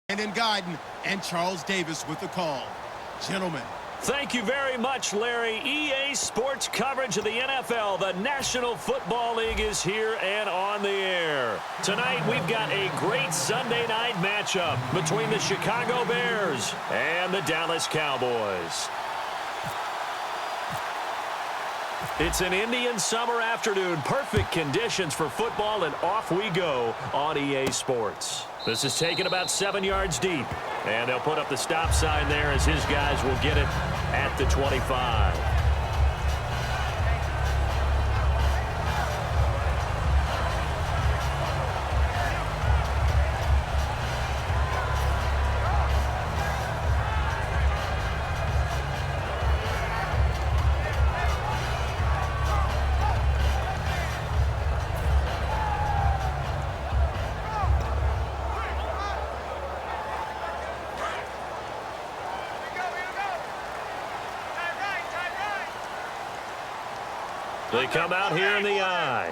Brandon Guyton and Charles Davis with the call. Gentlemen. Thank you very much, Larry. EA Sports coverage of the NFL. The National Football League is here and on the air. Tonight, we've got a great Sunday night matchup between the Chicago Bears and the Dallas Cowboys. It's an Indian summer afternoon. Perfect conditions for football, and off we go on EA Sports. This is taken about 7 yards deep, and they'll put up the stop sign there as his guys will get it at the 25. They come out here in the eye.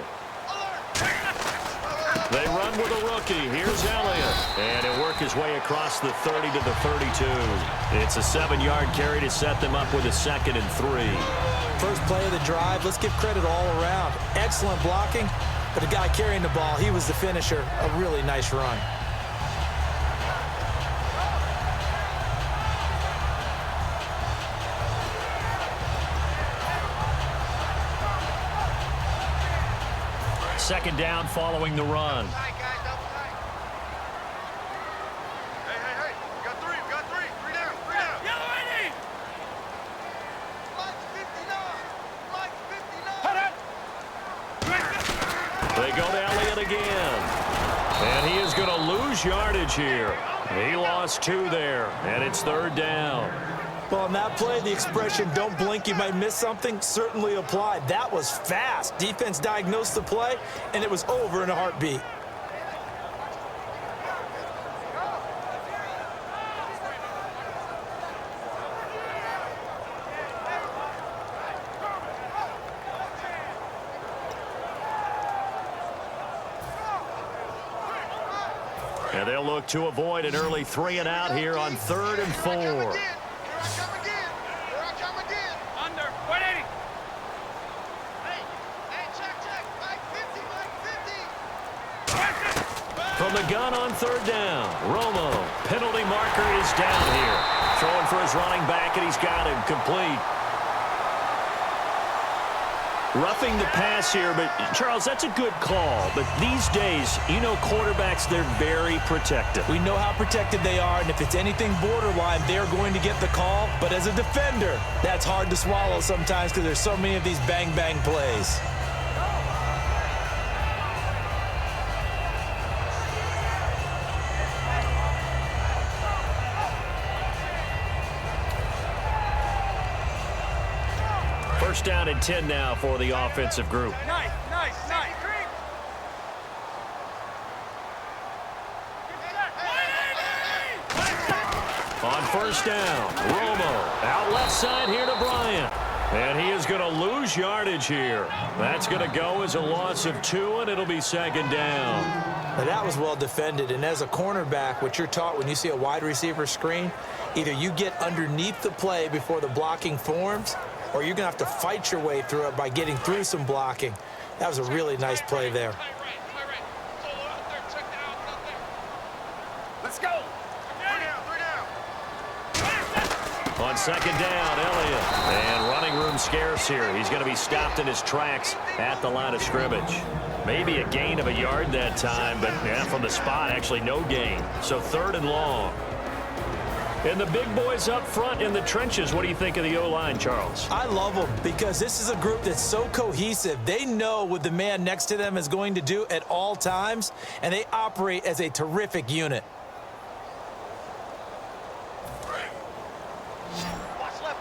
They run with a rookie. Here's Elliott. And he'll work his way across the 30 to the 32. It's a 7-yard carry to set them up with a 2nd and 3. First play of the drive. Let's give credit all around. Excellent blocking. But the guy carrying the ball, he was the finisher. A really nice run. Second down following the run. Hey, we got three. Three down. Yellow 80. Mike 59. They go to Elliott again. And he is going to lose yardage here. He lost 2 there, and it's 3rd down. Well, on that play, the expression, don't blink, you might miss something, certainly applied. That was fast. Defense diagnosed the play, and it was over in a heartbeat. And they'll look to avoid an early 3 and out here on 3rd and 4. Here I come again. Under 180. Hey, check. Mike 50. From the gun on 3rd down, Romo. Penalty marker is down here. Throwing for his running back, and he's got him complete. Roughing the pass here, but Charles, that's a good call. But these days, you know, quarterbacks, they're very protective. We know how protected they are, and if it's anything borderline, they're going to get the call. But as a defender, that's hard to swallow sometimes because there's so many of these bang-bang plays. First down and 10 now for the offensive group. Nice. On first down, Romo out left side here to Bryant. And he is going to lose yardage here. That's going to go as a loss of 2, and it'll be 2nd down. Now, that was well defended, and as a cornerback, what you're taught when you see a wide receiver screen, either you get underneath the play before the blocking forms, or you're going to have to fight your way through it by getting through some blocking. That was a really nice play there. Let's go. 3 down. On 2nd down, Elliott. And running room scarce here. He's going to be stopped in his tracks at the line of scrimmage. Maybe a gain of a yard that time, but yeah, from the spot, actually no gain. So 3rd and long. And the big boys up front in the trenches, what do you think of the O-line, Charles? I love them because this is a group that's so cohesive. They know what the man next to them is going to do at all times, and they operate as a terrific unit. Watch left.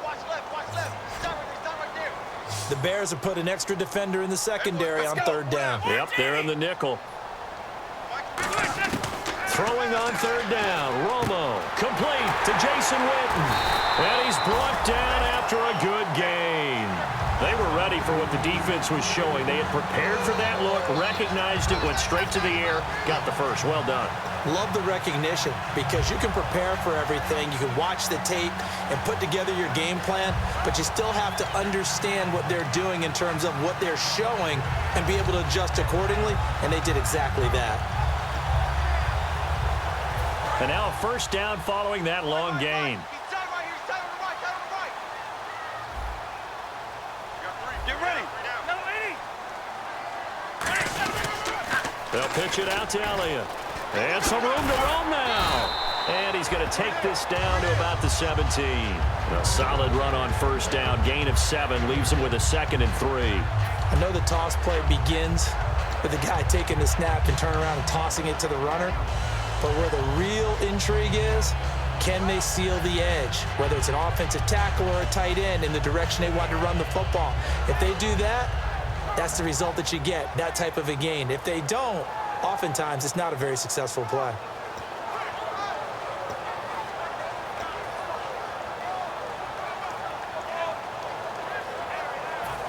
Stop right there. The Bears have put an extra defender in the secondary on 3rd down. Yep, they're in the nickel. Throwing on 3rd down, Romo, complete to Jason Witten. And he's brought down after a good gain. They were ready for what the defense was showing. They had prepared for that look, recognized it, went straight to the air, got the first. Well done. Love the recognition because you can prepare for everything. You can watch the tape and put together your game plan, but you still have to understand what they're doing in terms of what they're showing and be able to adjust accordingly, and they did exactly that. And now a first down following that long gain. Get ready. They'll pitch it out to Elliott. And some room to roam now. And he's going to take this down to about the 17. A solid run on first down. Gain of 7 leaves him with a 2nd and 3. I know the toss play begins with the guy taking the snap and turning around and tossing it to the runner. But where the real intrigue is, can they seal the edge? Whether it's an offensive tackle or a tight end in the direction they want to run the football. If they do that, that's the result that you get, that type of a gain. If they don't, oftentimes it's not a very successful play.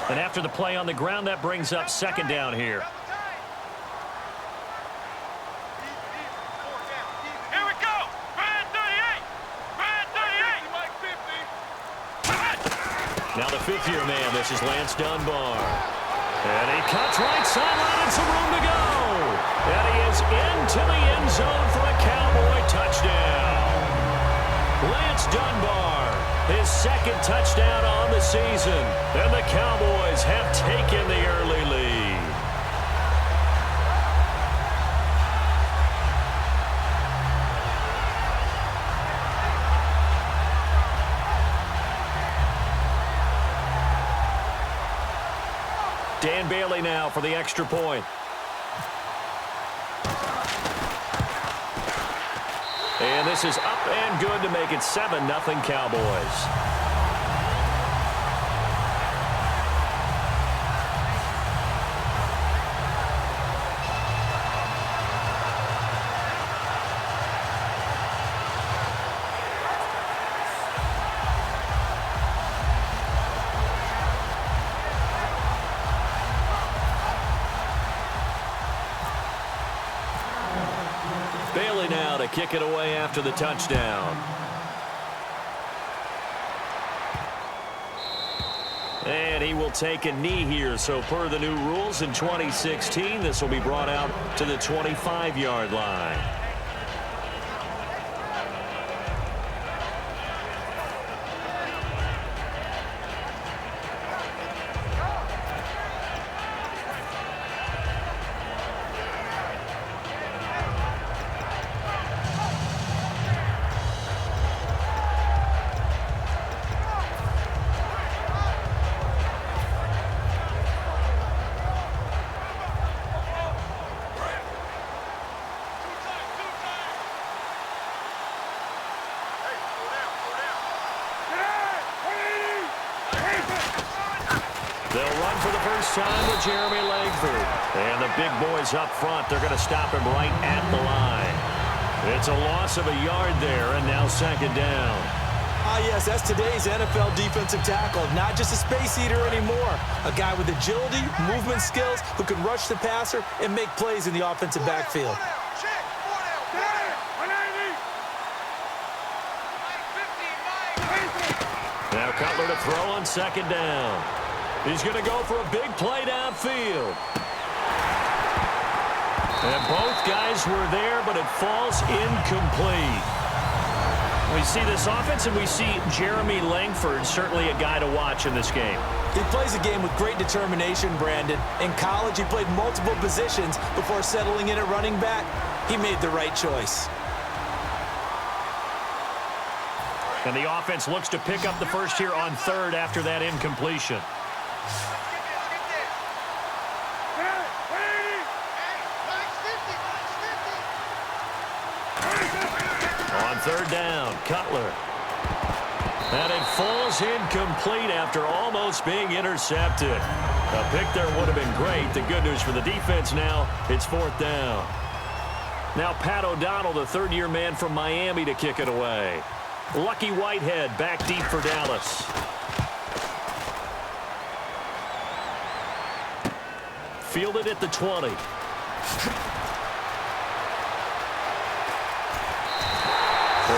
And after the play on the ground, that brings up 2nd down here. Here we go. Brad 38. Brad 38. Now the 5th-year man, this is Lance Dunbar. And he cuts right sideline and some room to go. And he is into the end zone for a Cowboy touchdown. Lance Dunbar, his 2nd touchdown on the season. And the Cowboys have taken the early lead. Dan Bailey now for the extra point. And this is up and good to make it 7-0 Cowboys. Bailey now to kick it away after the touchdown. And he will take a knee here. So per the new rules in 2016, this will be brought out to the 25-yard line. They'll run for the first time with Jeremy Langford. And the big boys up front, they're going to stop him right at the line. It's a loss of a yard there, and now 2nd down. Ah, yes, that's today's NFL defensive tackle. Not just a space eater anymore. A guy with agility, movement skills, who can rush the passer and make plays in the offensive backfield. Now Cutler to throw on 2nd down. He's going to go for a big play downfield. And both guys were there, but it falls incomplete. We see this offense, and we see Jeremy Langford, certainly a guy to watch in this game. He plays a game with great determination, Brandon. In college, he played multiple positions before settling in at running back. He made the right choice. And the offense looks to pick up the first here on 3rd after that incompletion. On 3rd down, Cutler. And it falls incomplete after almost being intercepted. A pick there would have been great. The good news for the defense now, it's 4th down. Now Pat O'Donnell, the 3rd-year man from Miami, to kick it away. Lucky Whitehead back deep for Dallas. fielded at the 20. It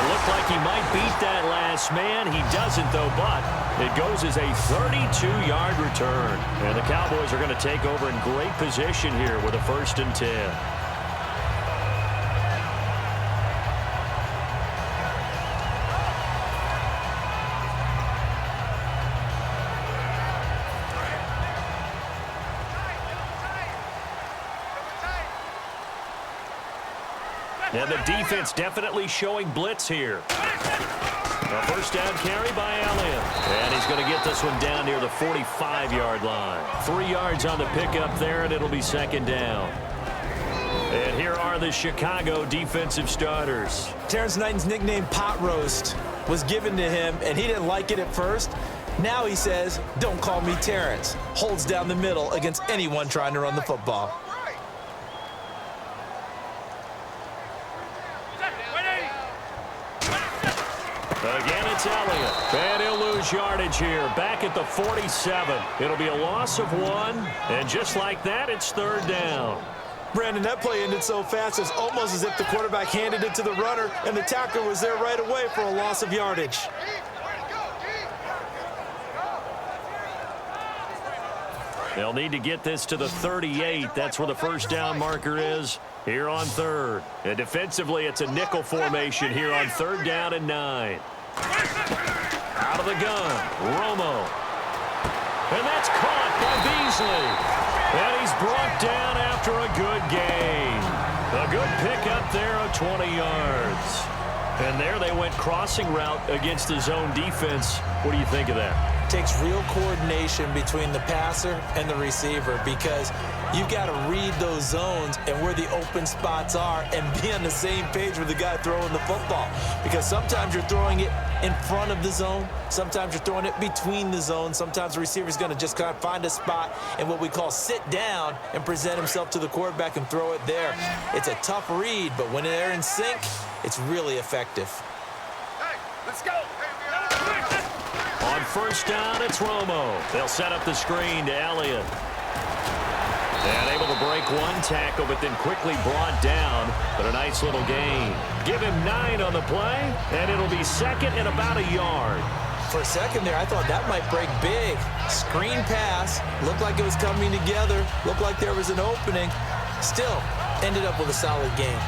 looked like he might beat that last man. He doesn't, though, but it goes as a 32-yard return. And the Cowboys are going to take over in great position here with a 1st and 10. And the defense definitely showing blitz here. A 1st down carry by Elliott. And he's going to get this one down near the 45-yard line. 3 yards on the pickup there, and it'll be 2nd down. And here are the Chicago defensive starters. Terrence Knighton's nickname, Pot Roast, was given to him, and he didn't like it at first. Now he says, don't call me Terrence. Holds down the middle against anyone trying to run the football. Again, it's Elliott. And he'll lose yardage here. Back at the 47. It'll be a loss of 1. And just like that, it's 3rd down. Brandon, that play ended so fast, it's almost as if the quarterback handed it to the runner, and the tackler was there right away for a loss of yardage. They'll need to get this to the 38. That's where the 1st down marker is here on 3rd. And defensively, it's a nickel formation here on 3rd down and 9. Out of the gun, Romo. And that's caught by Beasley. And he's brought down after a good gain. A good pickup there of 20 yards. And there they went crossing route against the zone defense. What do you think of that? Takes real coordination between the passer and the receiver, because you've got to read those zones and where the open spots are and be on the same page with the guy throwing the football. Because sometimes you're throwing it in front of the zone. Sometimes you're throwing it between the zones. Sometimes the receiver's going to just kind of find a spot and what we call sit down and present himself to the quarterback and throw it there. It's a tough read, but when they're in sync, it's really effective. Hey, let's go. On 1st down, it's Romo. They'll set up the screen to Elliott. And able to break one tackle, but then quickly brought down. But a nice little gain. Give him 9 on the play, and it'll be 2nd and about a yard. For a second there, I thought that might break big. Screen pass. Looked like it was coming together. Looked like there was an opening. Still, ended up with a solid gain.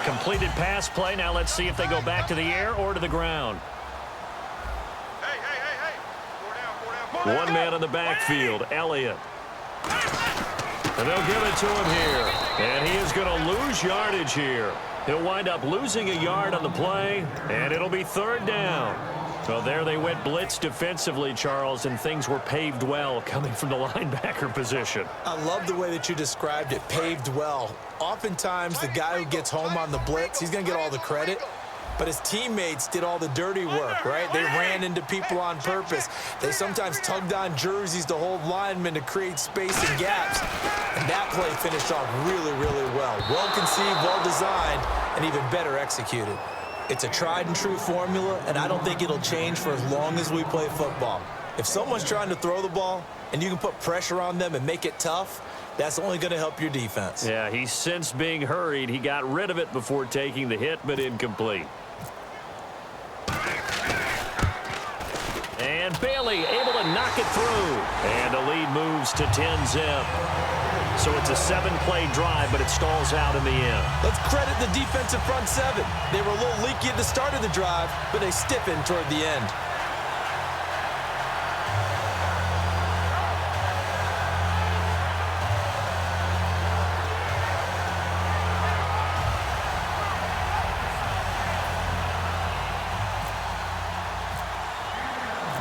Completed pass play. Now let's see if they go back to the air or to the ground. Hey. 4 down. One man in the backfield, Elliott. And they'll give it to him here. And he is going to lose yardage here. He'll wind up losing a yard on the play, and it'll be 3rd down. So there they went blitz defensively, Charles, and things were paved well coming from the linebacker position. I love the way that you described it, paved well. Oftentimes, the guy who gets home on the blitz, he's going to get all the credit. But his teammates did all the dirty work, right? They ran into people on purpose. They sometimes tugged on jerseys to hold linemen to create space and gaps. And that play finished off really, really well. Well-conceived, well-designed, and even better executed. It's a tried-and-true formula, and I don't think it'll change for as long as we play football. If someone's trying to throw the ball and you can put pressure on them and make it tough, that's only going to help your defense. Yeah, he's since being hurried. He got rid of it before taking the hit, but incomplete. And Bailey able to knock it through. And the lead moves to 10-zip. So it's a 7-play drive, but it stalls out in the end. Let's credit the defensive front 7. They were a little leaky at the start of the drive, but they stiffened toward the end.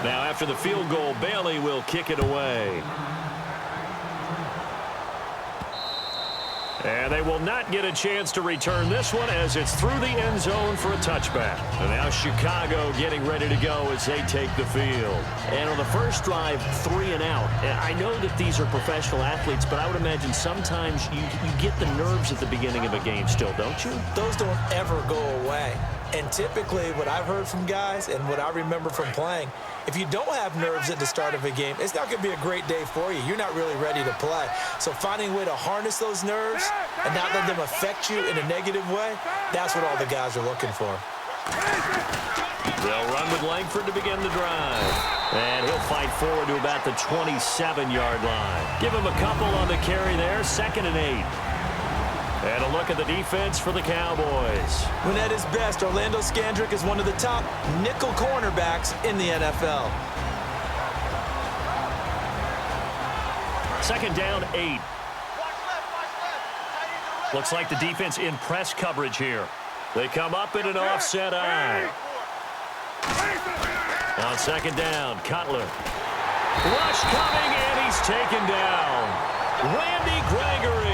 Now, after the field goal, Bailey will kick it away. And they will not get a chance to return this one as it's through the end zone for a touchback. And now Chicago getting ready to go as they take the field. And on the first drive, 3 and out. I know that these are professional athletes, but I would imagine sometimes you get the nerves at the beginning of a game still, don't you? Those don't ever go away. And typically what I've heard from guys and what I remember from playing, if you don't have nerves at the start of a game, it's not going to be a great day for you. You're not really ready to play. So finding a way to harness those nerves and not let them affect you in a negative way, that's what all the guys are looking for. They'll run with Langford to begin the drive. And he'll fight forward to about the 27-yard line. Give him a couple on the carry there, 2nd and 8. And a look at the defense for the Cowboys. When at his best, Orlando Scandrick is one of the top nickel cornerbacks in the NFL. 2nd down, 8. Looks like the defense in press coverage here. They come up in an offset eye. On 2nd down, Cutler. Rush coming, and he's taken down. Randy Gregory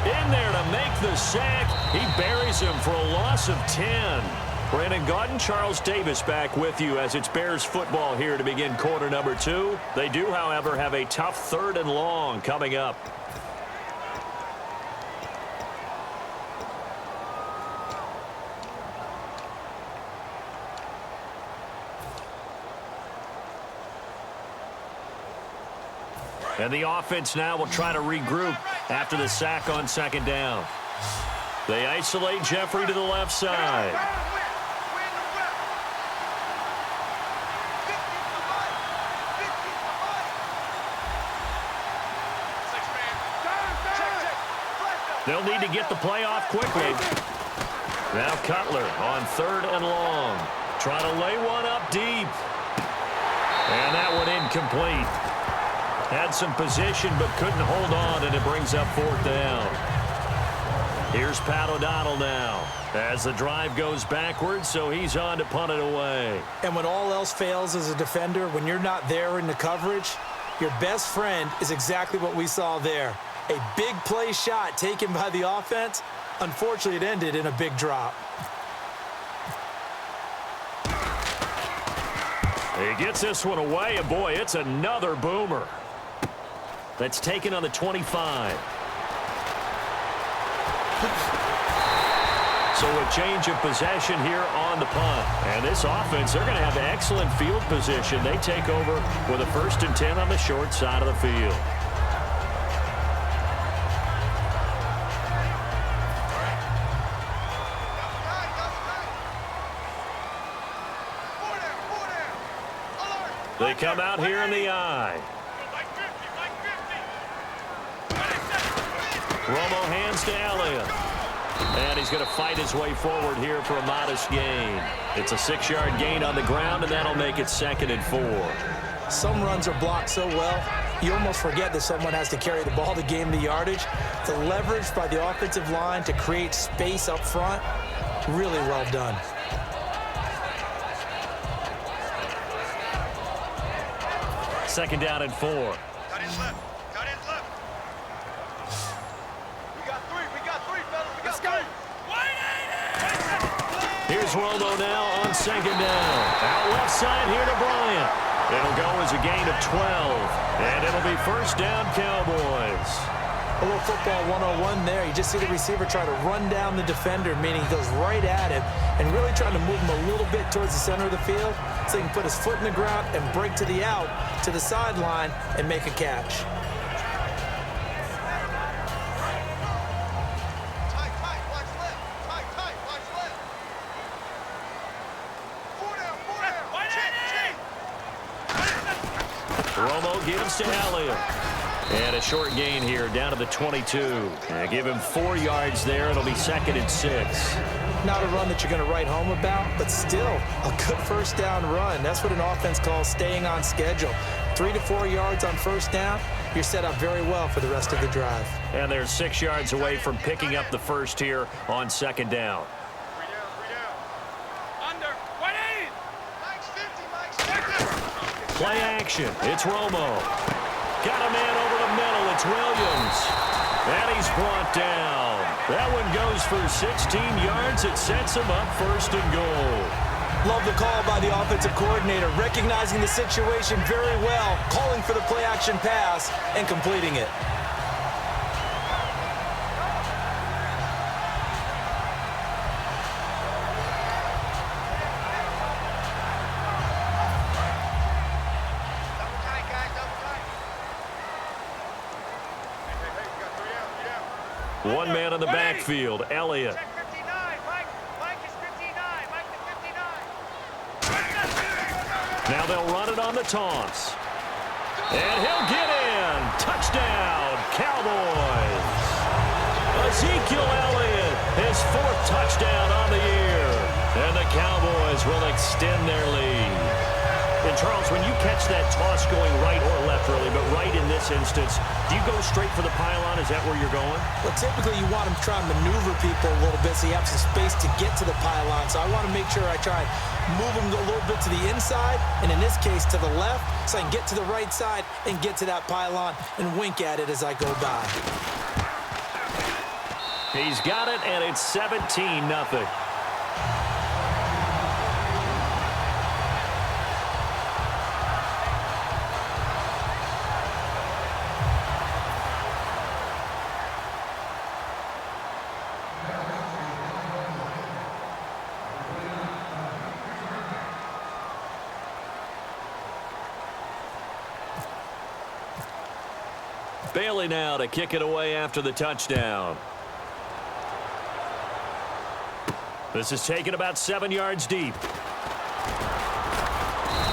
in there to make the sack. He buries him for a loss of 10. Brandon Gaudin, Charles Davis back with you as it's Bears football here to begin quarter number 2. They do, however, have a tough 3rd and long coming up. And the offense now will try to regroup after the sack on 2nd down. They isolate Jeffrey to the left side. They'll need to get the play off quickly. Now Cutler on 3rd and long. Trying to lay one up deep. And that one incomplete. Had some position but couldn't hold on, and it brings up 4th down. Here's Pat O'Donnell now as the drive goes backwards, so he's on to punt it away. And when all else fails as a defender, when you're not there in the coverage, your best friend is exactly what we saw there. A big play shot taken by the offense. Unfortunately, it ended in a big drop. He gets this one away, and boy, it's another boomer. That's taken on the 25. So a change of possession here on the punt. And this offense, they're going to have excellent field position. They take over with a 1st and 10 on the short side of the field. They come out here in the eye. Romo hands to Elliott. And he's going to fight his way forward here for a modest gain. It's a 6-yard gain on the ground, and that'll make it 2nd and 4. Some runs are blocked so well, you almost forget that someone has to carry the ball to gain the yardage. The leverage by the offensive line to create space up front, really well done. Second down and 4. Cut in left. Cut in left. We got three, fellas. We got three. Here's Romo now on 2nd down. Out left side here to Bryant. It'll go as a gain of 12. And it'll be 1st down, Cowboys. A little football 101 there. You just see the receiver try to run down the defender, meaning he goes right at him and really trying to move him a little bit towards the center of the field so he can put his foot in the ground and break to the out, to the sideline, and make a catch. Tight, watch left. Tight, watch left. 4 down. Check. Romo gives to Elliott. And a short gain here down to the 22. And give him 4 yards there. It'll be 2nd and 6. Not a run that you're going to write home about, but still a good 1st down run. That's what an offense calls staying on schedule. 3 to 4 yards on 1st down, you're set up very well for the rest of the drive. And they're 6 yards away from picking up the first here on 2nd down. 3 down. Under. 180. Mike's 50. Play action. It's Romo. Got a man over the middle. It's Williams. And he's brought down. That one goes for 16 yards. It sets him up 1st and goal. Love the call by the offensive coordinator, recognizing the situation very well, calling for the play-action pass, and completing it. One man in the backfield, Elliott. Check 59. Mike is 59. Mike to 59. Now they'll run it on the toss. And he'll get in. Touchdown, Cowboys. Ezekiel Elliott, his 4th touchdown on the year. And the Cowboys will extend their lead. And, Charles, when you catch that toss going right or left, really, but right in this instance, do you go straight for the pylon? Is that where you're going? Well, typically you want to try and maneuver people a little bit so you have some space to get to the pylon. So I want to make sure I try and move them a little bit to the inside, and in this case to the left, so I can get to the right side and get to that pylon and wink at it as I go by. He's got it, and it's 17-0. Bailey now to kick it away after the touchdown. This is taken about 7 yards deep.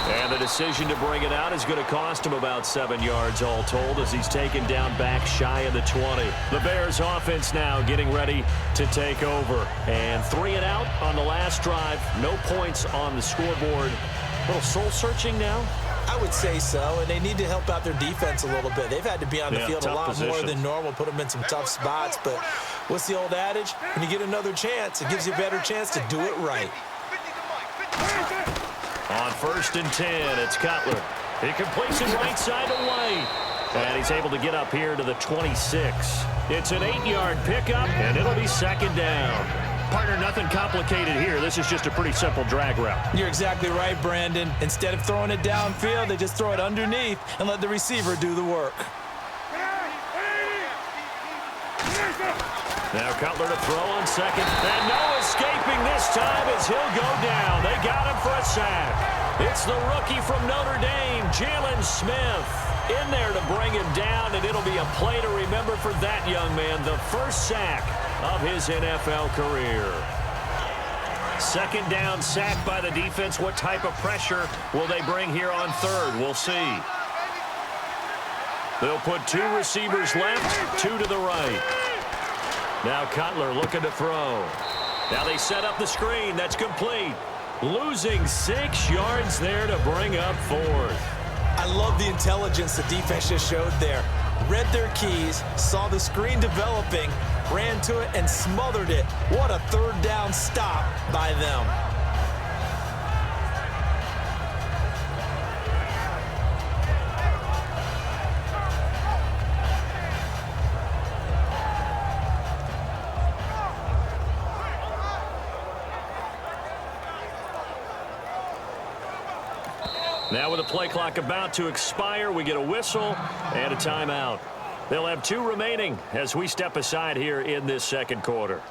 And the decision to bring it out is going to cost him about 7 yards all told as he's taken down back shy of the 20. The Bears offense now getting ready to take over. And 3 and out on the last drive. No points on the scoreboard. A little soul searching now. I would say so, and they need to help out their defense a little bit. They've had to be on the field a lot more than normal, put them in some tough spots. But what's the old adage? When you get another chance, it gives you a better chance to do it right. On 1st and 10, it's Cutler. He completes it right side to White. And he's able to get up here to the 26. It's an 8-yard pickup, and it'll be 2nd down. Partner, nothing complicated here. This is just a pretty simple drag route. You're exactly right, Brandon. Instead of throwing it downfield, they just throw it underneath and let the receiver do the work. Now Cutler to throw on 2nd. And no escaping this time as he'll go down. They got him for a sack. It's the rookie from Notre Dame, Jalen Smith, in there to bring him down, and it'll be a play to remember for that young man. The first sack of his NFL career. 2nd down, sack by the defense. What type of pressure will they bring here on 3rd? We'll see. They'll put 2 receivers left, 2 to the right. Now Cutler looking to throw. Now they set up the screen. That's complete. Losing 6 yards there to bring up 4th. I love the intelligence the defense just showed there. Read their keys, saw the screen developing, ran to it, and smothered it. What a 3rd down stop by them. Now with the play clock about to expire, we get a whistle and a timeout. They'll have 2 remaining as we step aside here in this 2nd quarter.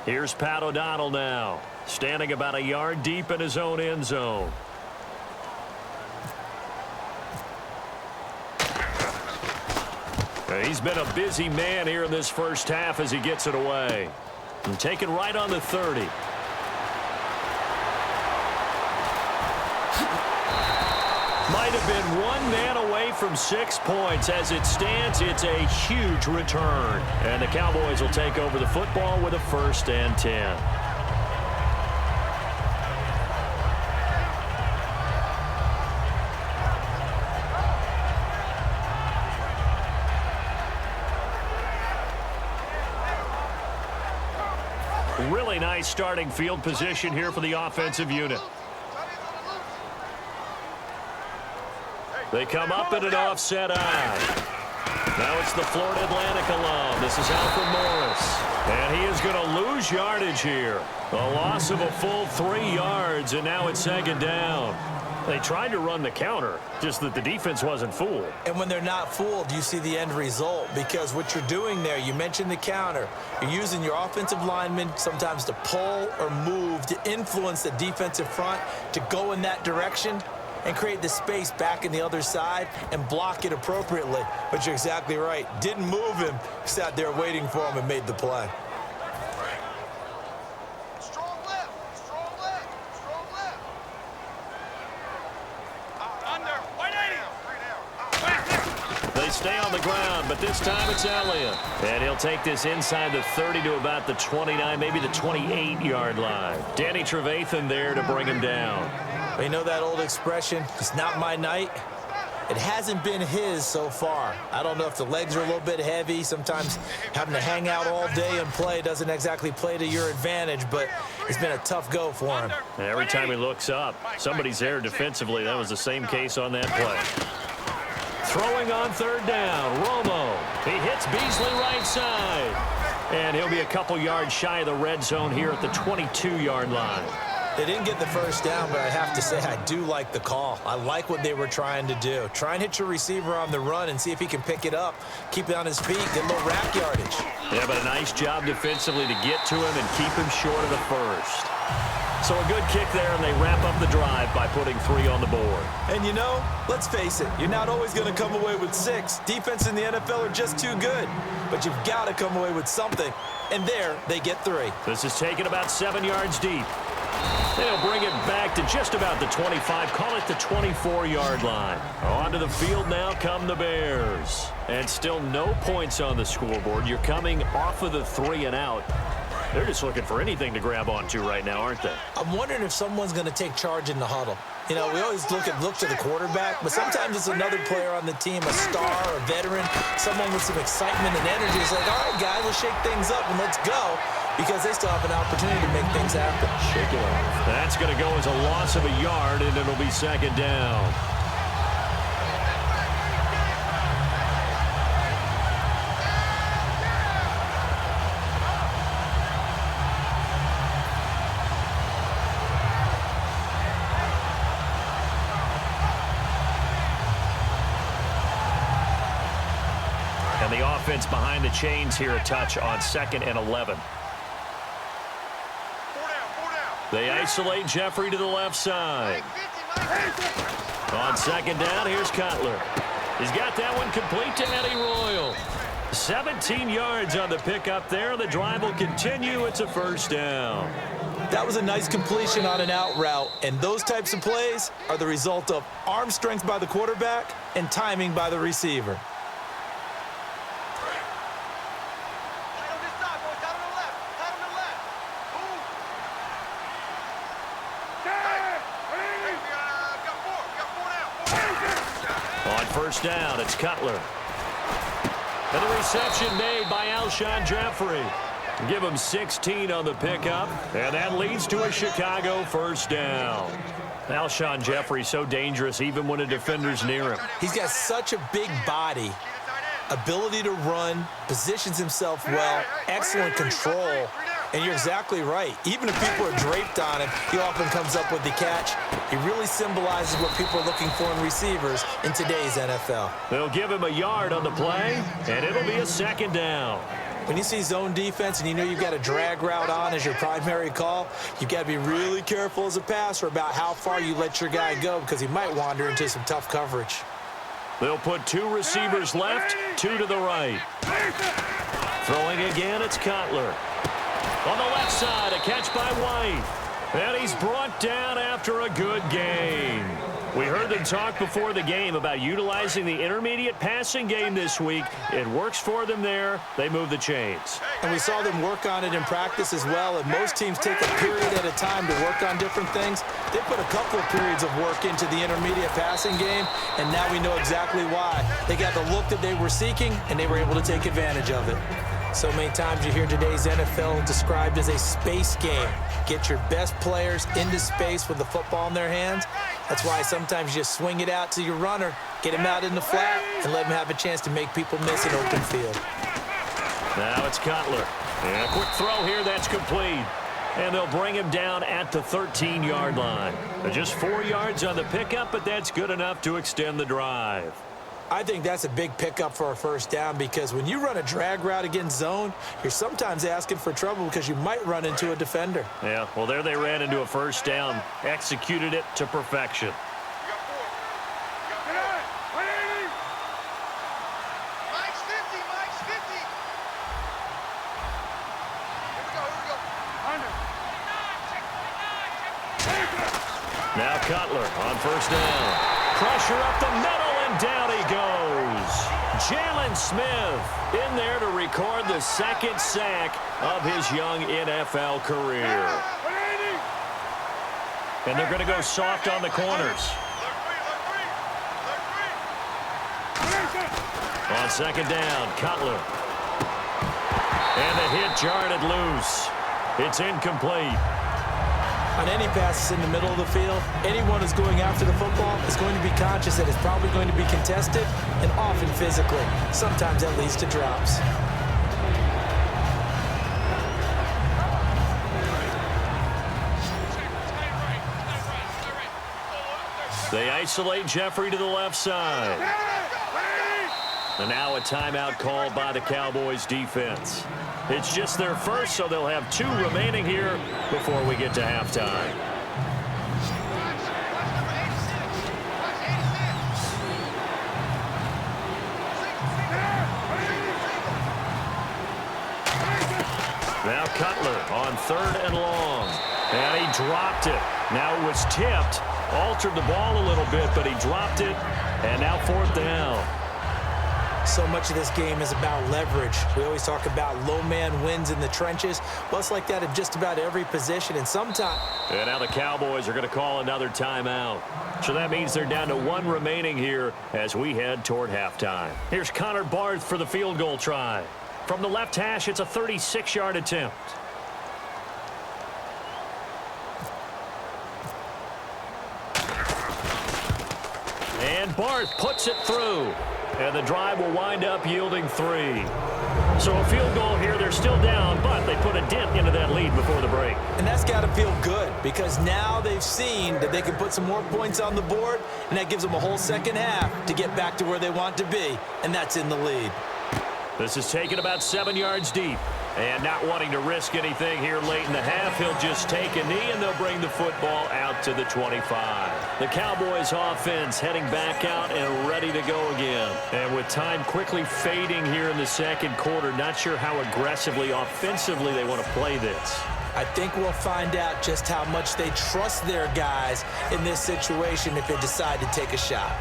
Here's Pat O'Donnell now, standing about a yard deep in his own end zone. He's been a busy man here in this first half as he gets it away. And taken right on the 30. Might have been 1 man away from 6 points. As it stands, it's a huge return. And the Cowboys will take over the football with a 1st and 10. Really nice starting field position here for the offensive unit. They come up in an offset eye. Now it's the Florida Atlantic alum. This is Alfred Morris. And he is going to lose yardage here. A loss of a full 3 yards, and now it's 2nd down. They tried to run the counter, just that the defense wasn't fooled. And when they're not fooled, you see the end result, because what you're doing there, you mentioned the counter. You're using your offensive linemen sometimes to pull or move to influence the defensive front to go in that direction. and create the space back in the other side and block it appropriately. But you're exactly right. Didn't move him, sat there waiting for him and made the play. Strong left. Strong left. Strong left. Under. 180. They stay on the ground, but this time it's Elliott. And he'll take this inside the 30 to about the 29, maybe the 28-yard line. Danny Trevathan there to bring him down. Well, you know that old expression, it's not my night? It hasn't been his so far. I don't know if the legs are a little bit heavy. Sometimes having to hang out all day and play doesn't exactly play to your advantage, but it's been a tough go for him. And every time he looks up, somebody's there defensively. That was the same case on that play. Throwing on third down, Romo. He hits Beasley right side. And he'll be a couple yards shy of the red zone here at the 22-yard line. They didn't get the first down, but I have to say I do like the call. I like what they were trying to do. Try and hit your receiver on the run and see if he can pick it up, keep it on his feet, get a little rack yardage. Yeah, but a nice job defensively to get to him and keep him short of the first. So a good kick there, and they wrap up the drive by putting 3 on the board. And you know, let's face it, you're not always going to come away with 6. Defense in the NFL are just too good. But you've got to come away with something. And there, they get 3. This is taken about 7 yards deep. They'll bring it back to just about the 25, call it the 24-yard line. Onto the field now come the Bears. And still no points on the scoreboard. You're coming off of the 3 and out. They're just looking for anything to grab onto right now, aren't they? I'm wondering if someone's going to take charge in the huddle. You know, we always look to the quarterback, but sometimes it's another player on the team, a star, a veteran, someone with some excitement and energy. It's like, all right, guys, let's shake things up and let's go, because they still have an opportunity to make things happen. Shake it up. That's going to go as a loss of a yard, and it'll be second down. And the offense behind the chains here a touch on 2nd and 11. 4 down. They isolate Jeffrey to the left side. On 2nd down, here's Cutler. He's got that one complete to Eddie Royal. 17 yards on the pickup there. The drive will continue. It's a first down. That was a nice completion on an out route, and those types of plays are the result of arm strength by the quarterback and timing by the receiver. First down, it's Cutler. And the reception made by Alshon Jeffrey. Give him 16 on the pickup, and that leads to a Chicago first down. Alshon Jeffrey so dangerous even when a defender's near him. He's got such a big body, ability to run, positions himself well, excellent control. And you're exactly right. Even if people are draped on him, he often comes up with the catch. He really symbolizes what people are looking for in receivers in today's NFL. They'll give him a yard on the play, and it'll be a second down. When you see zone defense and you know you've got a drag route on as your primary call, you've got to be really careful as a passer about how far you let your guy go, because he might wander into some tough coverage. They'll put 2 receivers left, 2 to the right. Throwing again, it's Cutler. On the left side, a catch by White. And he's brought down after a good gain. We heard them talk before the game about utilizing the intermediate passing game this week. It works for them there. They move the chains. And we saw them work on it in practice as well. And most teams take a period at a time to work on different things. They put a couple of periods of work into the intermediate passing game, and now we know exactly why. They got the look that they were seeking, and they were able to take advantage of it. So many times you hear today's NFL described as a space game. Get your best players into space with the football in their hands. That's why sometimes you just swing it out to your runner, get him out in the flat, and let him have a chance to make people miss an open field. Now it's Cutler. And a quick throw here, that's complete. And they'll bring him down at the 13-yard line. Just 4 yards on the pickup, but that's good enough to extend the drive. I think that's a big pickup for a first down, because when you run a drag route against zone, you're sometimes asking for trouble because you might run into a defender. Yeah, well, there they ran into a first down, executed it to perfection. Cutler on first down. Pressure up the middle, and down he goes. Jalen Smith in there to record the second sack of his young NFL career. And they're going to go soft on the corners. On second down, Cutler. And the hit jarred it loose. It's incomplete. On any passes in the middle of the field, anyone who's going after the football is going to be conscious that it's probably going to be contested and often physically. Sometimes that leads to drops. They isolate Jeffrey to the left side. And now a timeout called by the Cowboys defense. It's just their first, so they'll have 2 remaining here before we get to halftime. Now Cutler on 3rd and long. And he dropped it. Now it was tipped. Altered the ball a little bit, but he dropped it. And now 4th down. So much of this game is about leverage. We always talk about low man wins in the trenches. Well, it's like that in just about every position, and sometimes... And now the Cowboys are going to call another timeout. So that means they're down to 1 remaining here as we head toward halftime. Here's Connor Barth for the field goal try. From the left hash, it's a 36-yard attempt. And Barth puts it through. And the drive will wind up yielding 3. So a field goal here. They're still down, but they put a dent into that lead before the break. And that's got to feel good because now they've seen that they can put some more points on the board, and that gives them a whole second half to get back to where they want to be, and that's in the lead. This is taken about 7 yards deep. And not wanting to risk anything here late in the half, he'll just take a knee, and they'll bring the football out to the 25. The Cowboys offense heading back out and ready to go again. And with time quickly fading here in the second quarter, not sure how aggressively, offensively they want to play this. I think we'll find out just how much they trust their guys in this situation if they decide to take a shot.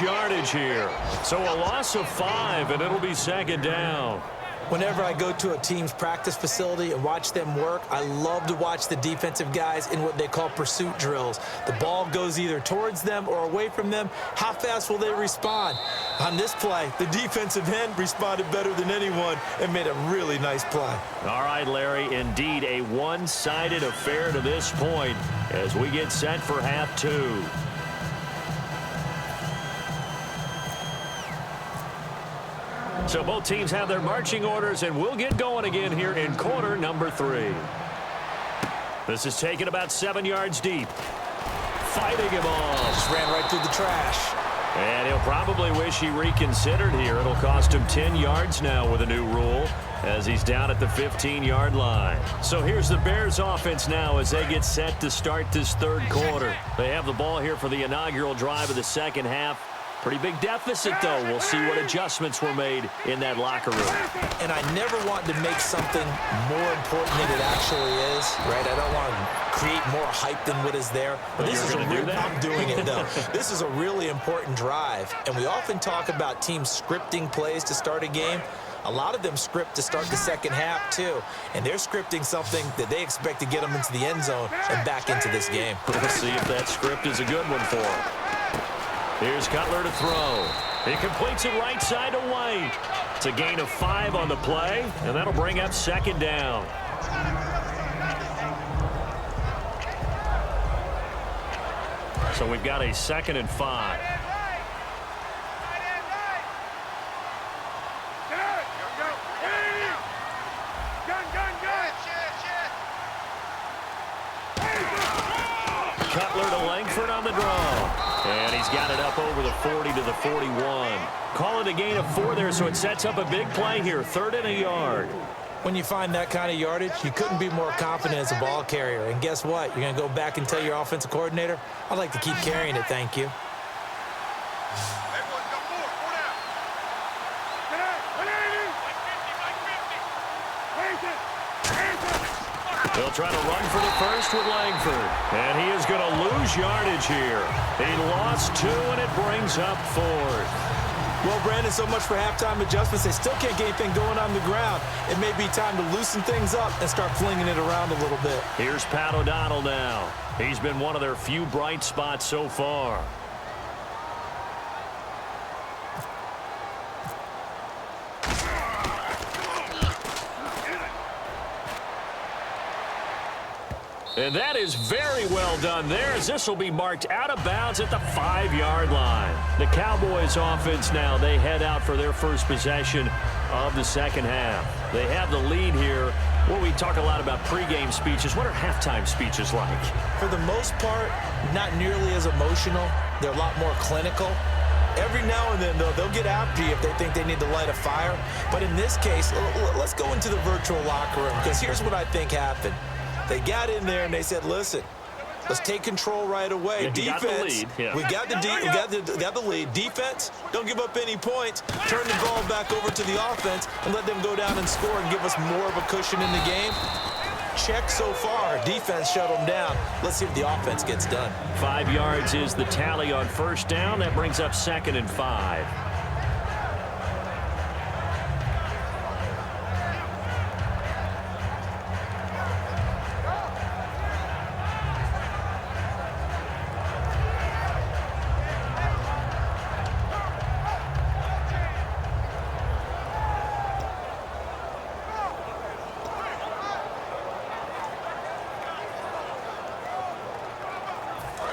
Yardage here. So a loss of 5, and it'll be second down. Whenever I go to a team's practice facility and watch them work, I love to watch the defensive guys in what they call pursuit drills. The ball goes either towards them or away from them. How fast will they respond? On this play, the defensive end responded better than anyone and made a really nice play. All right, Larry, indeed a one-sided affair to this point as we get set for half 2. So both teams have their marching orders, and we'll get going again here in quarter number 3. This is taken about 7 yards deep. Fighting him off. Just ran right through the trash. And he'll probably wish he reconsidered here. It'll cost him 10 yards now with a new rule as he's down at the 15-yard line. So here's the Bears offense now as they get set to start this third quarter. They have the ball here for the inaugural drive of the second half. Pretty big deficit, though. We'll see what adjustments were made in that locker room. And I never want to make something more important than it actually is, right? I don't want to create more hype than what is there. But this is I'm doing it, though. This is a really important drive. And we often talk about teams scripting plays to start a game. A lot of them script to start the second half, too. And they're scripting something that they expect to get them into the end zone and back into this game. We'll see if that script is a good one for them. Here's Cutler to throw. He completes it right side to White. It's a gain of 5 on the play, and that'll bring up second down. So we've got a 2nd and 5. Cutler to Langford on the draw. And he's got it up over the 40 to the 41. Call it a gain of 4 there, so it sets up a big play here. 3rd and a yard. When you find that kind of yardage, you couldn't be more confident as a ball carrier. And guess what? You're going to go back and tell your offensive coordinator, I'd like to keep carrying it, thank you. Everyone's got 4 down. Get out. 180. 50. They'll try to run for the first with Langford. And he is going to lose yardage here. He lost 2, and it brings up 4th. Well, Brandon, so much for halftime adjustments. They still can't get anything going on the ground. It may be time to loosen things up and start flinging it around a little bit. Here's Pat O'Donnell now. He's been one of their few bright spots so far. And that is very well done there, as this will be marked out of bounds at the 5-yard line. The Cowboys offense now, they head out for their first possession of the second half. They have the lead here. Well, we talk a lot about pregame speeches. What are halftime speeches like? For the most part, not nearly as emotional. They're a lot more clinical. Every now and then, though, they'll get after you if they think they need to light a fire. But in this case, let's go into the virtual locker room, because here's what I think happened. They got in there and they said, listen, let's take control right away. Yeah, defense, got the lead. Yeah. we got the lead. Defense, don't give up any points. Turn the ball back over to the offense and let them go down and score and give us more of a cushion in the game. Check so far. Defense shut them down. Let's see if the offense gets done. 5 yards is the tally on first down. That brings up 2nd and 5.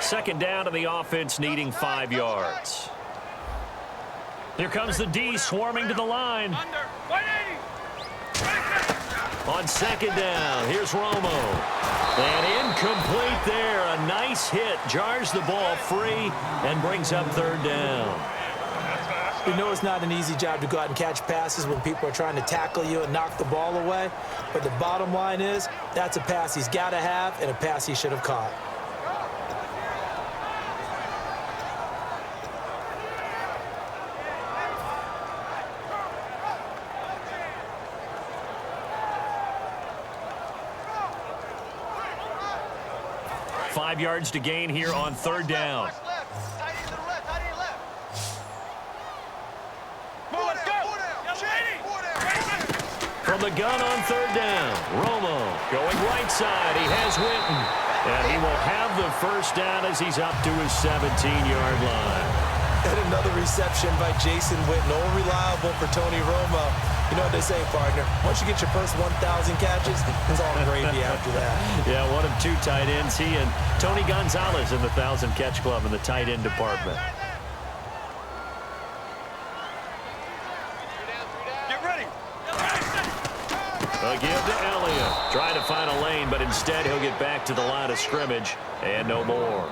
Second down to the offense, needing 5 yards. Here comes the D swarming to the line. Under. 180. On second down, here's Romo. And incomplete there. A nice hit. Jars the ball free and brings up 3rd down. You know it's not an easy job to go out and catch passes when people are trying to tackle you and knock the ball away. But the bottom line is, that's a pass he's got to have and a pass he should have caught. Five yards to gain here on 3rd down. From the gun on 3rd down, Romo going right side. He has Winton, and he will have the first down as he's up to his 17-yard line. And another reception by Jason Witten, all reliable for Tony Romo. You know what they say, partner. Once you get your first 1,000 catches, it's all gravy after that. Yeah, one of 2 tight ends. He and Tony Gonzalez in the 1,000-catch club in the tight end department. Get ready. A give to Elliott. Trying to find a lane, but instead he'll get back to the line of scrimmage and no more.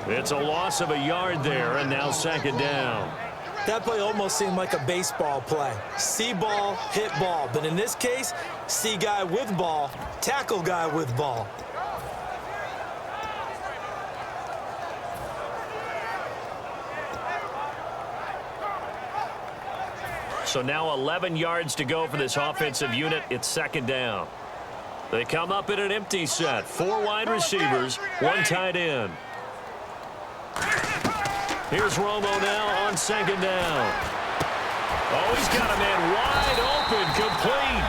It's a loss of a yard there, and now 2nd down. That play almost seemed like a baseball play. See ball, hit ball. But in this case, see guy with ball, tackle guy with ball. So now 11 yards to go for this offensive unit. It's 2nd down. They come up in an empty set. 4 wide receivers, 1 tight end. Here's Romo now on 2nd down. Oh, he's got a man wide open, complete.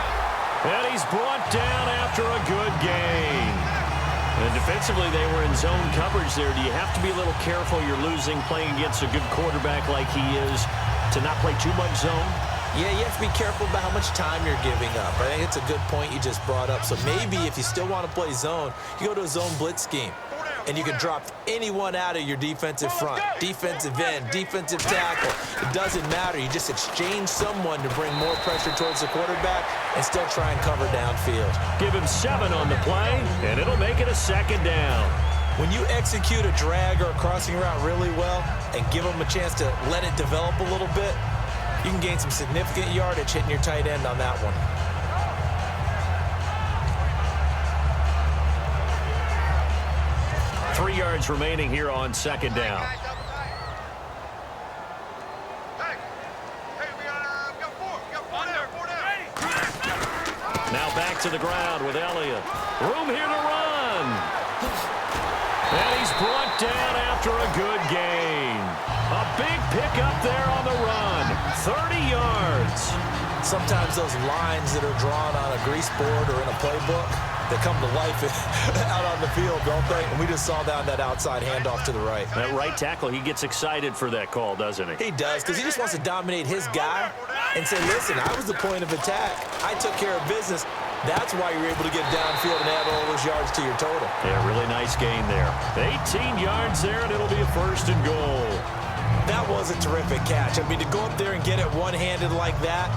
And he's brought down after a good gain. And defensively, they were in zone coverage there. Do you have to be a little careful? You're losing playing against a good quarterback like he is to not play too much zone? Yeah, you have to be careful about how much time you're giving up. I think it's a good point you just brought up. So maybe if you still want to play zone, you go to a zone blitz scheme. And you can drop anyone out of your defensive front, defensive end, defensive tackle. It doesn't matter. You just exchange someone to bring more pressure towards the quarterback and still try and cover downfield. Give him 7 on the play, and it'll make it a 2nd down. When you execute a drag or a crossing route really well and give them a chance to let it develop a little bit, you can gain some significant yardage hitting your tight end on that one. Three yards remaining here on second down. Now back to the ground with Elliott. Room here to run. And he's brought down after a good gain. A big pickup there on the run. 30 yards. Sometimes those lines that are drawn on a grease board or in a playbook, they come to life out on the field, don't they? And we just saw that outside handoff to the right. That right tackle, he gets excited for that call, doesn't he? He does, because he just wants to dominate his guy and say, listen, I was the point of attack. I took care of business. That's why you're able to get downfield and add all those yards to your total. Yeah, really nice gain there. 18 yards there, and it'll be a 1st and goal. That was a terrific catch. I mean, to go up there and get it one-handed like that,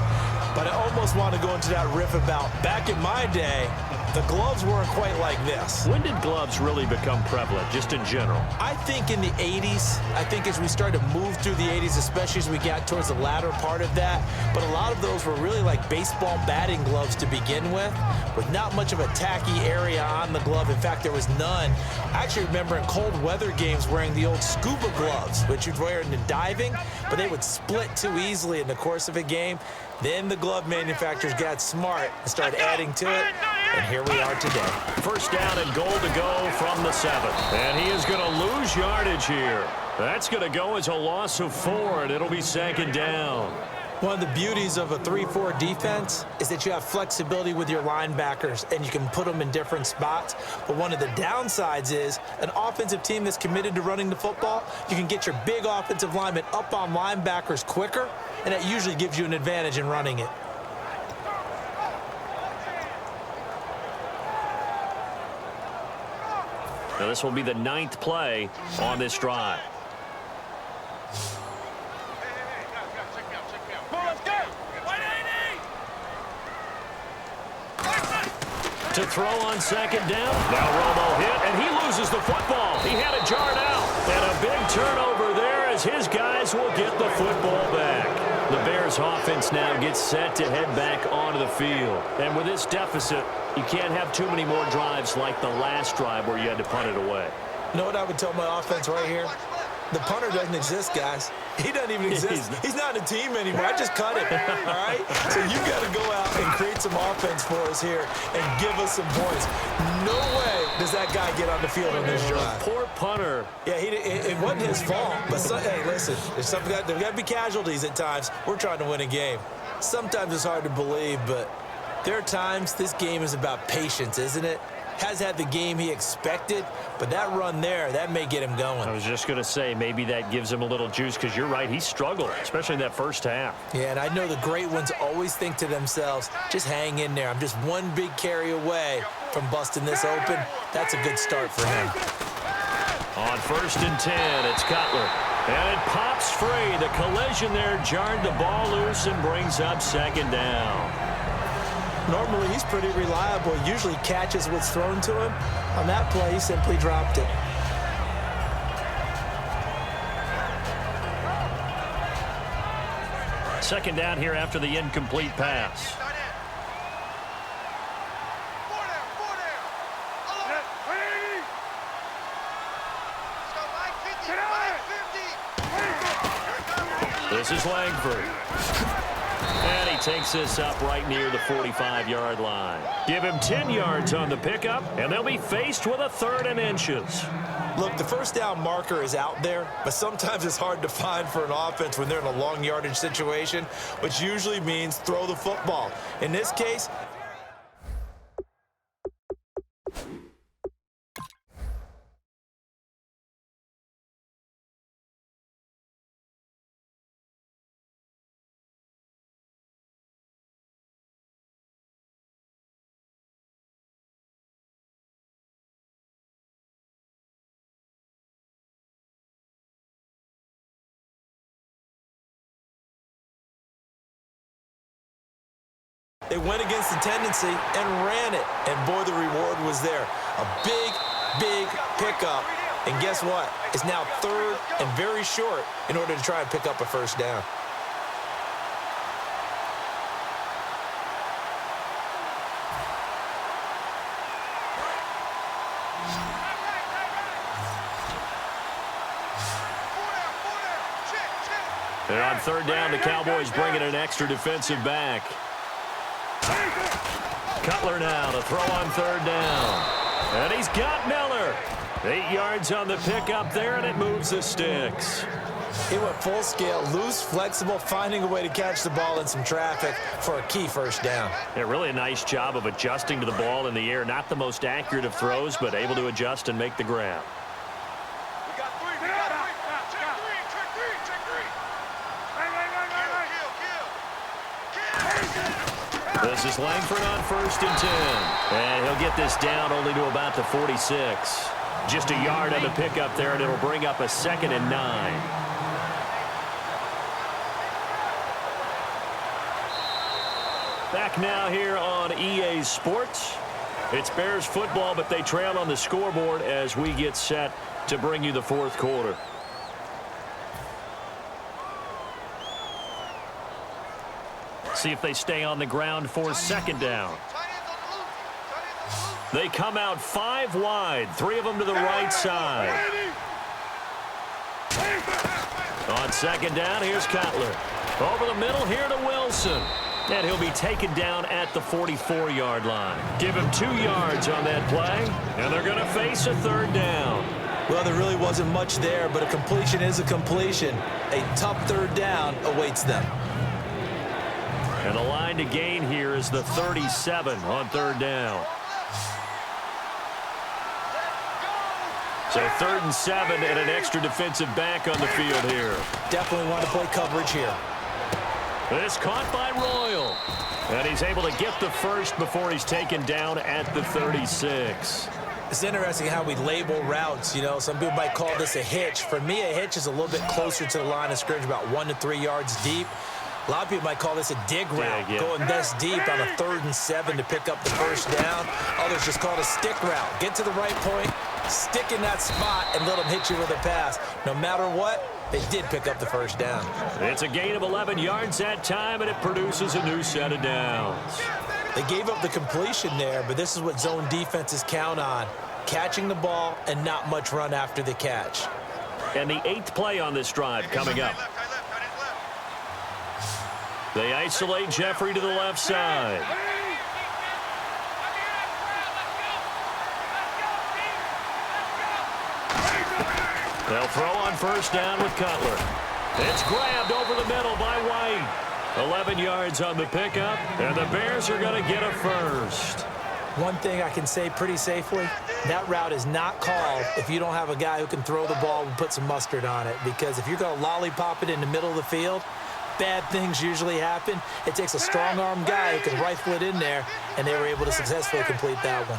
but I almost want to go into that riff about back in my day, the gloves weren't quite like this. When did gloves really become prevalent, just in general? I think in the 80s. I think as we started to move through the 80s, especially as we got towards the latter part of that. But a lot of those were really like baseball batting gloves to begin with not much of a tacky area on the glove. In fact, there was none. I actually remember in cold weather games wearing the old scuba gloves, which you'd wear in the diving, but they would split too easily in the course of a game. Then the glove manufacturers got smart and started adding to it, and here we are today. 1st down and goal to go from the 7. And he is going to lose yardage here. That's going to go as a loss of 4, and it'll be 2nd down. One of the beauties of a 3-4 defense is that you have flexibility with your linebackers, and you can put them in different spots. But one of the downsides is an offensive team that's committed to running the football, you can get your big offensive linemen up on linebackers quicker, and that usually gives you an advantage in running it. Now this will be the 9th play on this drive. To throw on 2nd down. Now Romo hit, and he loses the football. He had it jarred out. And a big turnover there as his guys will get the football back. The Bears offense now gets set to head back onto the field. And with this deficit, you can't have too many more drives like the last drive where you had to punt it away. You know what I would tell my offense right here? The punter doesn't exist, guys. He doesn't even exist. He's not a team anymore. I just cut him, all right? So you got to go out and create some offense for us here and give us some points. No way does that guy get on the field on this drive. Poor punter. Yeah, it wasn't his fault. But, hey, listen, there's got to be casualties at times. We're trying to win a game. Sometimes it's hard to believe, but there are times this game is about patience, isn't it? Has had the game he expected, but that run there, that may get him going. I was just going to say, maybe that gives him a little juice, because you're right, he struggled, especially in that 1st half. Yeah, and I know the great ones always think to themselves, just hang in there. I'm just one big carry away from busting this open. That's a good start for him. On 1st and 10, it's Cutler. And it pops free. The collision there jarred the ball loose and brings up 2nd down. Normally, he's pretty reliable. Usually catches what's thrown to him. On that play, he simply dropped it. Second down here after the incomplete pass. This is Langford. And he takes this up right near the 45-yard line. Give him 10 yards on the pickup, and they'll be faced with a 3rd and inches. Look, the 1st down marker is out there, but sometimes it's hard to find for an offense when they're in a long yardage situation, which usually means throw the football. In this case, they went against the tendency and ran it. And, boy, the reward was there. A big big pickup. And guess what? It's now third and very short in order to try and pick up a first down. And on third down, the Cowboys bring in an extra defensive back. Cutler now to throw on third down. And he's got Miller. 8 yards on the pickup there, and it moves the sticks. He went full scale, loose, flexible, finding a way to catch the ball in some traffic for a key first down. Yeah, really a nice job of adjusting to the ball in the air. Not the most accurate of throws, but able to adjust and make the grab. We got three. Check three. This is Langford on 1st and 10. And he'll get this down only to about the 46. Just a yard on the pickup there, and it'll bring up a 2nd and 9. Back now here on EA Sports. It's Bears football, but they trail on the scoreboard as we get set to bring you the 4th quarter. See if they stay on the ground for 2nd down. They come out 5 wide, 3 of them to the right side. On 2nd down, here's Cutler. Over the middle here to Wilson. And he'll be taken down at the 44-yard line. Give him 2 yards on that play, and they're going to face a 3rd down. Well, there really wasn't much there, but a completion is a completion. A tough 3rd down awaits them. And the line to gain here is the 37 on 3rd down. So 3rd and 7 and an extra defensive back on the field here. Definitely want to play coverage here. It's caught by Royal. And he's able to get the first before he's taken down at the 36. It's interesting how we label routes. You know, some people might call this a hitch. For me, a hitch is a little bit closer to the line of scrimmage, about 1 to 3 yards deep. A lot of people might call this a dig route, going this deep on a 3rd and 7 to pick up the first down. Others just call it a stick route. Get to the right point, stick in that spot, and let them hit you with a pass. No matter what, they did pick up the first down. It's a gain of 11 yards that time, and it produces a new set of downs. They gave up the completion there, but this is what zone defenses count on. Catching the ball and not much run after the catch. And the 8th play on this drive coming up. They isolate Jeffrey to the left side. They'll throw on first down with Cutler. It's grabbed over the middle by White. 11 yards on the pickup, and the Bears are going to get a first. One thing I can say pretty safely, that route is not called if you don't have a guy who can throw the ball and put some mustard on it. Because if you're going to lollipop it in the middle of the field, bad things usually happen. It takes a strong-arm guy who can rifle it in there, and they were able to successfully complete that one.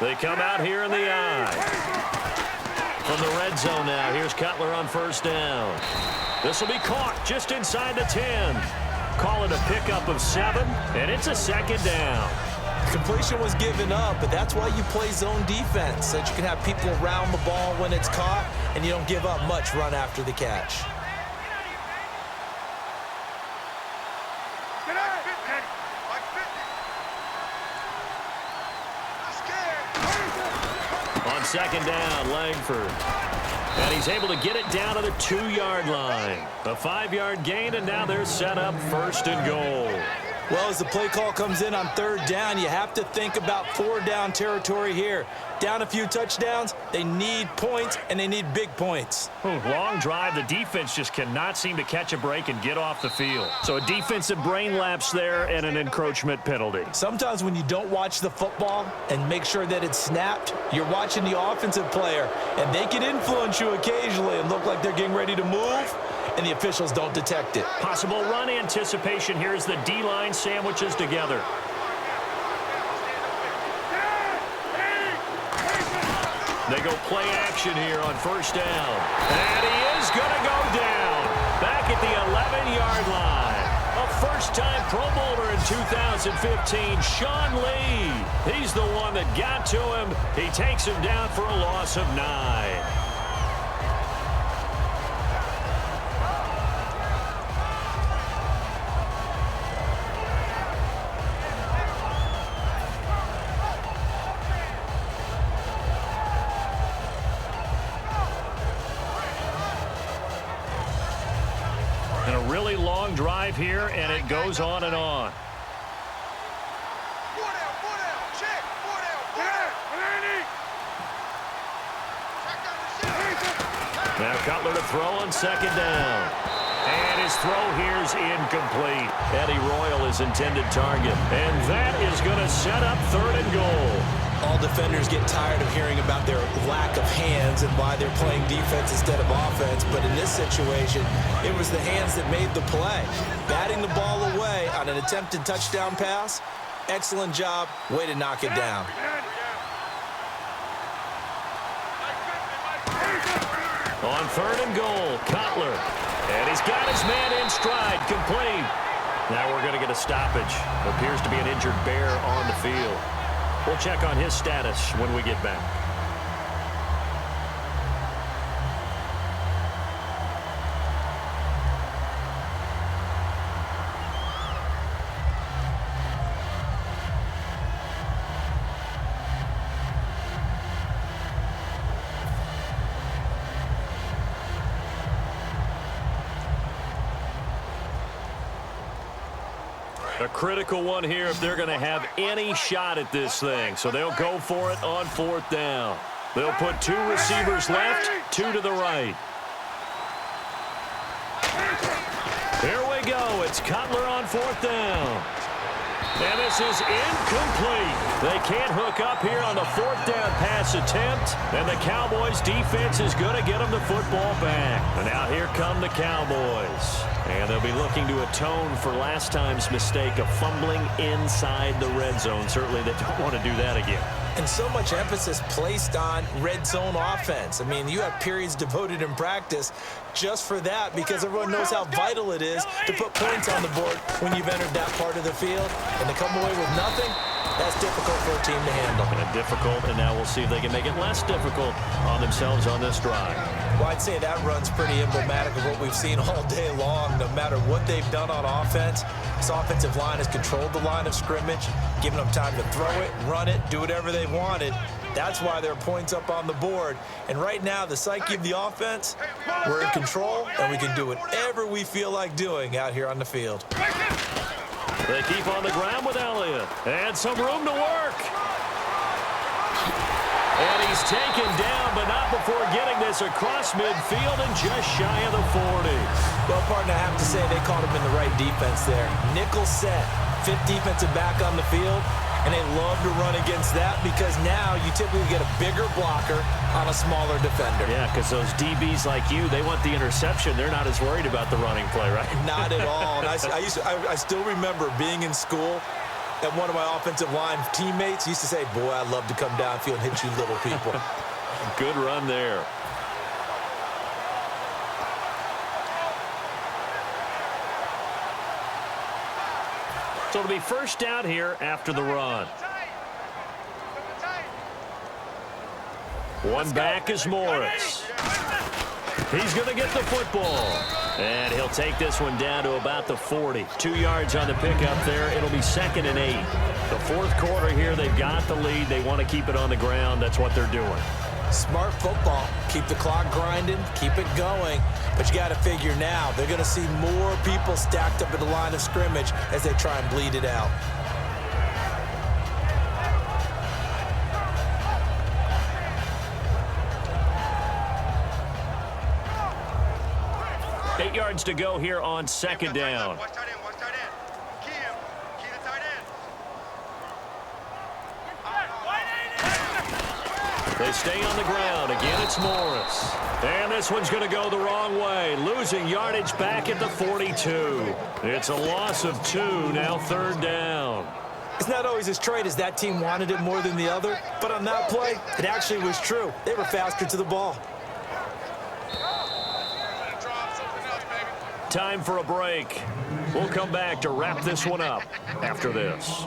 They come out here in the eye. From the red zone now, here's Cutler on first down. This will be caught just inside the 10. Call it a pickup of 7, and it's a 2nd down. Completion was given up, but that's why you play zone defense, so that you can have people around the ball when it's caught, and you don't give up much run after the catch. On 2nd down, Langford. And he's able to get it down to the 2-yard line. A 5-yard gain, and now they're set up 1st and goal. Well, as the play call comes in on 3rd down, you have to think about 4-down territory here. Down a few touchdowns, they need points, and they need big points. Long drive. The defense just cannot seem to catch a break and get off the field. So a defensive brain lapse there and an encroachment penalty. Sometimes when you don't watch the football and make sure that it's snapped, you're watching the offensive player, and they can influence you occasionally and look like they're getting ready to move, and the officials don't detect it. Possible run anticipation. Here's the D-line sandwiches together. They go play action here on first down. And he is going to go down back at the 11-yard line. A first-time Pro Bowler in 2015, Sean Lee. He's the one that got to him. He takes him down for a loss of 9. And a really long drive here, and it goes on and on. Now Cutler to throw on 2nd down. And his throw here's incomplete. Eddie Royal is intended target. And that is going to set up 3rd and goal. All defenders get tired of hearing about their lack of hands and why they're playing defense instead of offense. But in this situation, it was the hands that made the play. Batting the ball away on an attempted touchdown pass. Excellent job. Way to knock it down. On 3rd and goal, Cutler. And he's got his man in stride, complete. Now we're going to get a stoppage. Appears to be an injured Bear on the field. We'll check on his status when we get back. A critical one here if they're going to have any shot at this thing. So they'll go for it on 4th down. They'll put 2 receivers left, 2 to the right. Here we go. It's Cutler on 4th down. And this is incomplete. They can't hook up here on the 4th down pass attempt. And the Cowboys defense is going to get them the football back. And now here come the Cowboys. And they'll be looking to atone for last time's mistake of fumbling inside the red zone. Certainly they don't want to do that again. And so much emphasis placed on red zone offense. I mean, you have periods devoted in practice just for that because everyone knows how vital it is to put points on the board when you've entered that part of the field. And to come away with nothing, that's difficult for a team to handle. And difficult, and now we'll see if they can make it less difficult on themselves on this drive. Well, I'd say that run's pretty emblematic of what we've seen all day long. No matter what they've done on offense, this offensive line has controlled the line of scrimmage, given them time to throw it, run it, do whatever they wanted. That's why there are points up on the board. And right now, the psyche of the offense, we're in control, and we can do whatever we feel like doing out here on the field. They keep on the ground with Elliott. And some room to work. And he's taken down, but not before getting this across midfield and just shy of the 40. Well, partner, I have to say they caught him in the right defense there. Nickel set, 5th defensive back on the field, and they love to run against that because now you typically get a bigger blocker on a smaller defender. Yeah, because those DBs like you, they want the interception. They're not as worried about the running play, right? Not at all. And I still remember being in school, and one of my offensive line teammates used to say, boy, I'd love to come downfield and hit you little people. Good run there. So it'll be 1st down here after the run. One back is Morris. He's going to get the football. And he'll take this one down to about the 40. 2 yards on the pickup there. It'll be 2nd and 8. The 4th quarter here, they've got the lead. They want to keep it on the ground. That's what they're doing. Smart football. Keep the clock grinding. Keep it going. But you got to figure now, they're going to see more people stacked up at the line of scrimmage as they try and bleed it out. Eight yards to go here on 2nd down. Watch tight end, watch tight end. Key him. Key the tight end. They stay on the ground. Again, it's Morris. And this one's going to go the wrong way. Losing yardage back at the 42. It's a loss of 2, now 3rd down. It's not always as straight as that team wanted it more than the other, but on that play, it actually was true. They were faster to the ball. Time for a break. We'll come back to wrap this one up after this.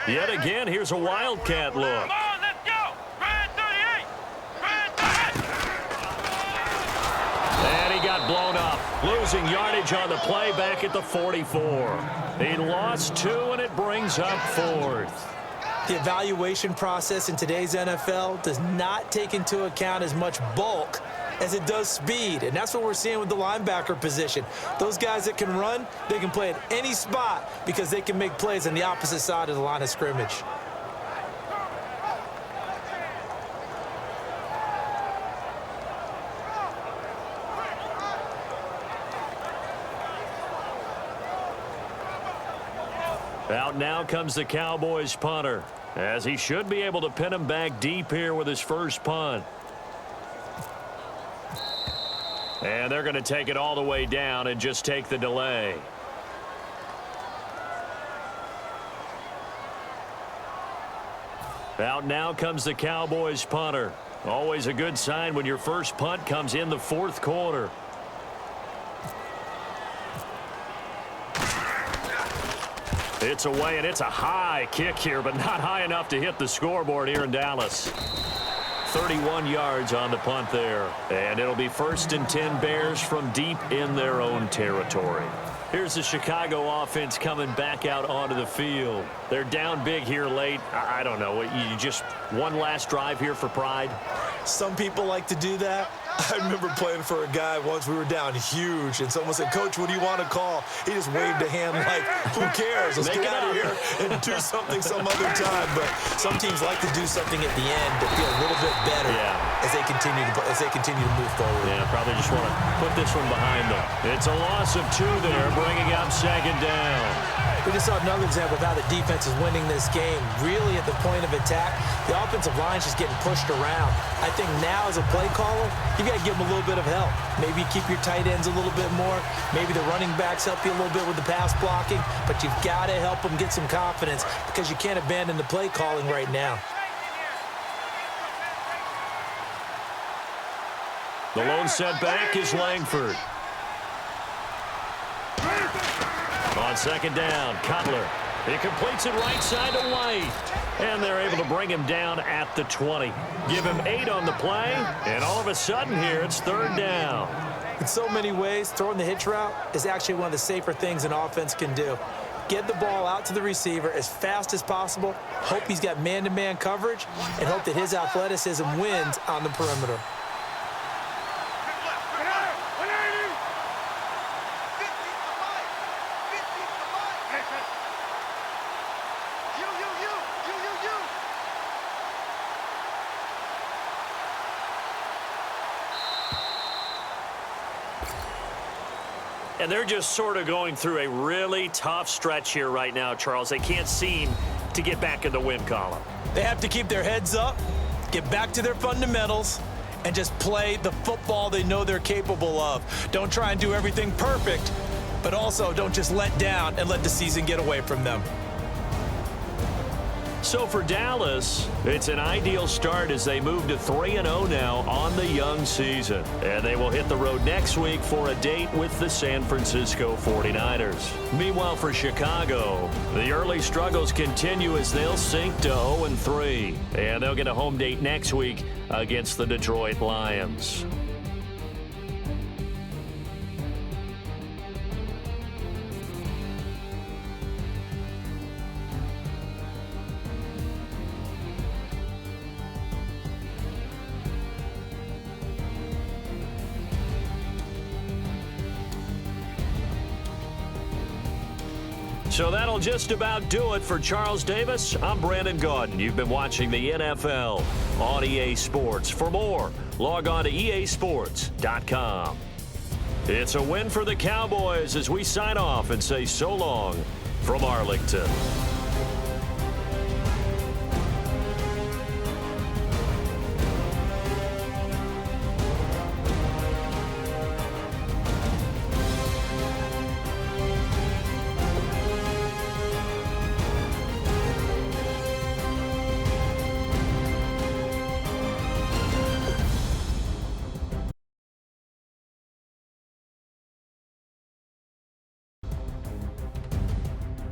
Yet again, here's a Wildcat look. Come on, let's go! Red 38! Red 38! And he got blown up, losing yardage on the play back at the 44. He lost 2, and it brings up 4th. The evaluation process in today's NFL does not take into account as much bulk as it does speed, and that's what we're seeing with the linebacker position. Those guys that can run, they can play at any spot because they can make plays on the opposite side of the line of scrimmage. Out now comes the Cowboys punter, as he should be able to pin him back deep here with his first punt. And they're going to take it all the way down and just take the delay. Out now comes the Cowboys punter. Always a good sign when your first punt comes in the 4th quarter. It's away, and it's a high kick here, but not high enough to hit the scoreboard here in Dallas. 31 yards on the punt there. And it'll be 1st and 10 Bears from deep in their own territory. Here's the Chicago offense coming back out onto the field. They're down big here late. I don't know. You just one last drive here for pride? Some people like to do that. I remember playing for a guy once. We were down huge, and someone said, "Coach, what do you want to call?" He just waved a hand like, "Who cares? Let's get out of here and do something some other time." But some teams like to do something at the end to feel a little bit better as they continue to move forward. Yeah, probably just want to put this one behind them. It's a loss of 2 there, bringing up 2nd down. We just saw another example of how the defense is winning this game. Really at the point of attack, the offensive line's just getting pushed around. I think now as a play caller, you got to give them a little bit of help. Maybe keep your tight ends a little bit more. Maybe the running backs help you a little bit with the pass blocking. But you've got to help them get some confidence because you can't abandon the play calling right now. The lone setback is Langford. On 2nd down, Cutler. He completes it right side to White. And they're able to bring him down at the 20. Give him 8 on the play, and all of a sudden here it's 3rd down. In so many ways, throwing the hitch route is actually one of the safer things an offense can do. Get the ball out to the receiver as fast as possible, hope he's got man-to-man coverage, and hope that his athleticism wins on the perimeter. And they're just sort of going through a really tough stretch here right now, Charles. They can't seem to get back in the win column. They have to keep their heads up, get back to their fundamentals, and just play the football they know they're capable of. Don't try and do everything perfect, but also don't just let down and let the season get away from them. So for Dallas, it's an ideal start as they move to 3-0 now on the young season. And they will hit the road next week for a date with the San Francisco 49ers. Meanwhile, for Chicago, the early struggles continue as they'll sink to 0-3. And they'll get a home date next week against the Detroit Lions. So that'll just about do it for Charles Davis. I'm Brandon Gaudin. You've been watching the NFL on EA Sports. For more, log on to easports.com. It's a win for the Cowboys as we sign off and say so long from Arlington.